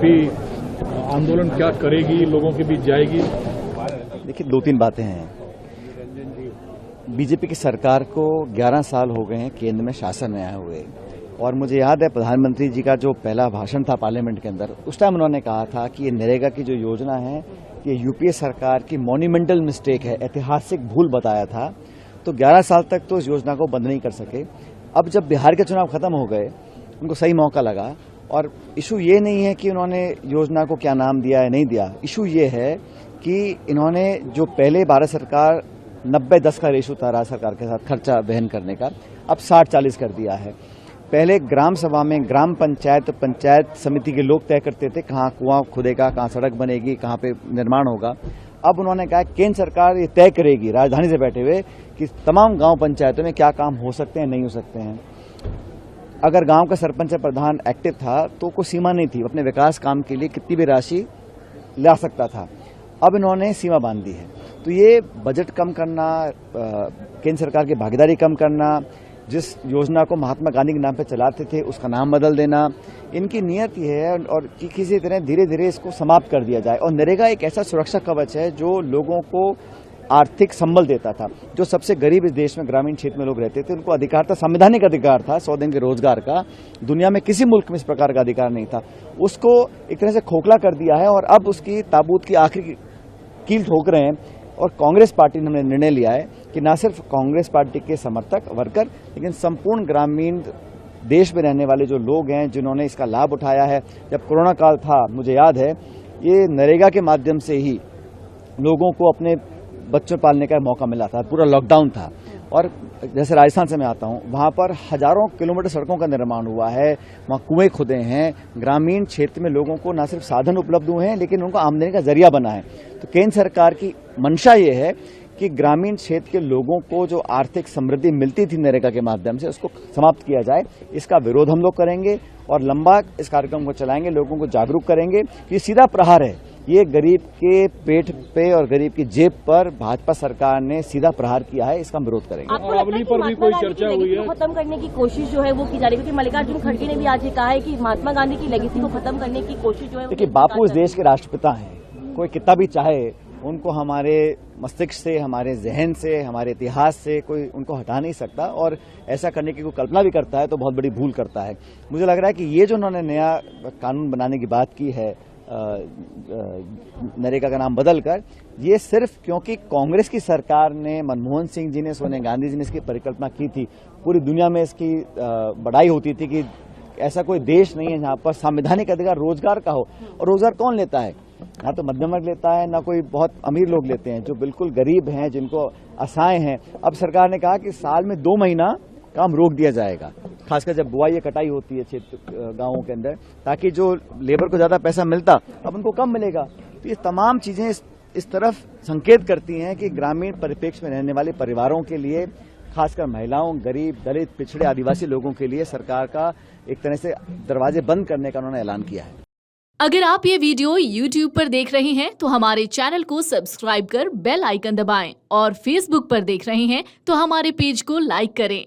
BJP आंदोलन क्या करेगी, लोगों के बीच जाएगी? देखिए, दो तीन बातें हैं। बीजेपी की सरकार को 11 साल हो गए हैं केंद्र में शासन में आए हुए, और मुझे याद है प्रधानमंत्री जी का जो पहला भाषण था पार्लियामेंट के अंदर, उस टाइम उन्होंने कहा था कि ये नरेगा की जो योजना है ये यूपीए सरकार की मॉन्यूमेंटल मिस्टेक है, ऐतिहासिक भूल बताया था। तो 11 साल तक तो इस योजना को बंद नहीं कर सके। अब जब बिहार के चुनाव खत्म हो गए, उनको सही मौका लगा। और इशू ये नहीं है कि उन्होंने योजना को क्या नाम दिया है नहीं दिया, इशू ये है कि इन्होंने जो पहले भारत सरकार 90-10 का रेशो था राज्य सरकार के साथ खर्चा वहन करने का, अब 60-40 कर दिया है। पहले ग्राम सभा में ग्राम पंचायत समिति के लोग तय करते थे कहाँ कुआं खुदेगा, कहाँ सड़क बनेगी, कहाँ पे निर्माण होगा। अब उन्होंने कहा केंद्र सरकार ये तय करेगी राजधानी से बैठे हुए कि तमाम गांव पंचायतों में क्या काम हो सकते हैं, नहीं हो सकते हैं। अगर गांव का सरपंच या प्रधान एक्टिव था तो कोई सीमा नहीं थी, अपने विकास काम के लिए कितनी भी राशि ला सकता था। अब इन्होंने सीमा बांध दी है। तो ये बजट कम करना, केंद्र सरकार की भागीदारी कम करना, जिस योजना को महात्मा गांधी के नाम पे चलाते थे उसका नाम बदल देना, इनकी नियत ये है और कि किसी तरह धीरे धीरे इसको समाप्त कर दिया जाए। और नरेगा एक ऐसा सुरक्षा कवच है जो लोगों को आर्थिक संबल देता था। जो सबसे गरीब इस देश में ग्रामीण क्षेत्र में लोग रहते थे, उनको अधिकार था, संवैधानिक अधिकार था 100 दिन के रोजगार का। दुनिया में किसी मुल्क में इस प्रकार का अधिकार नहीं था। उसको एक तरह से खोखला कर दिया है और अब उसकी ताबूत की आखिरी कील ठोक रहे हैं। और कांग्रेस पार्टी ने हमने निर्णय लिया है कि न सिर्फ कांग्रेस पार्टी के समर्थक वर्कर, लेकिन संपूर्ण ग्रामीण देश में रहने वाले जो लोग हैं जिन्होंने इसका लाभ उठाया है। जब कोरोना काल था, मुझे याद है, ये नरेगा के माध्यम से ही लोगों को अपने बच्चों पालने का मौका मिला था। पूरा लॉकडाउन था। और जैसे राजस्थान से मैं आता हूं, वहां पर हजारों किलोमीटर सड़कों का निर्माण हुआ है, वहां कुएं खुदे हैं। ग्रामीण क्षेत्र में लोगों को न सिर्फ साधन उपलब्ध हुए हैं लेकिन उनको आमदनी का जरिया बना है। तो केंद्र सरकार की मंशा ये है कि ग्रामीण क्षेत्र के लोगों को जो आर्थिक समृद्धि मिलती थी नरेगा के माध्यम से, उसको समाप्त किया जाए। इसका विरोध हम लोग करेंगे और लंबा इस कार्यक्रम को चलाएंगे, लोगों को जागरूक करेंगे। ये सीधा प्रहार है, ये गरीब के पेट पे और गरीब की जेब पर भाजपा सरकार ने सीधा प्रहार किया है। इसका हम विरोध करेंगे। आपको लगता है कि पर भी कोई चर्चा हुई है? खत्म करने की कोशिश जो है वो की जा रही है, क्योंकि मल्लिकार्जुन खड़गे ने भी आज ये कहा है कि महात्मा गांधी की लेगेसी को खत्म करने की कोशिश जो है। देखिए, बापू इस देश के राष्ट्रपिता हैं। कोई कितना भी चाहे उनको हमारे मस्तिष्क से, हमारे जहन से, हमारे इतिहास से कोई उनको हटा नहीं सकता। और ऐसा करने की कोई कल्पना भी करता है तो बहुत बड़ी भूल करता है। मुझे लग रहा है कि ये जो उन्होंने नया कानून बनाने की बात की है नरेगा का नाम बदलकर, ये सिर्फ क्योंकि कांग्रेस की सरकार ने, मनमोहन सिंह जी ने, सोनिया गांधी जी ने इसकी परिकल्पना की थी। पूरी दुनिया में इसकी बड़ाई होती थी कि ऐसा कोई देश नहीं है जहां पर संवैधानिक अधिकार रोजगार का हो। और रोजगार कौन लेता है? ना तो मध्यम वर्ग लेता है, ना कोई बहुत अमीर लोग लेते हैं। जो बिल्कुल गरीब हैं, जिनको आशाएं हैं, अब सरकार ने कहा कि साल में 2 महीना काम रोक दिया जाएगा, खासकर जब बुआई या कटाई होती है क्षेत्र गांवों के अंदर, ताकि जो लेबर को ज्यादा पैसा मिलता अब उनको कम मिलेगा। तो ये तमाम चीजें इस तरफ संकेत करती हैं कि ग्रामीण परिप्रेक्ष्य में रहने वाले परिवारों के लिए, खासकर महिलाओं, गरीब, दलित, पिछड़े, आदिवासी लोगों के लिए सरकार का एक तरह से दरवाजे बंद करने का उन्होंने ऐलान किया है। अगर आप ये वीडियो YouTube पर देख रहे हैं तो हमारे चैनल को सब्सक्राइब कर बेल आइकन दबाएं, और Facebook पर देख रहे हैं तो हमारे पेज को लाइक करें।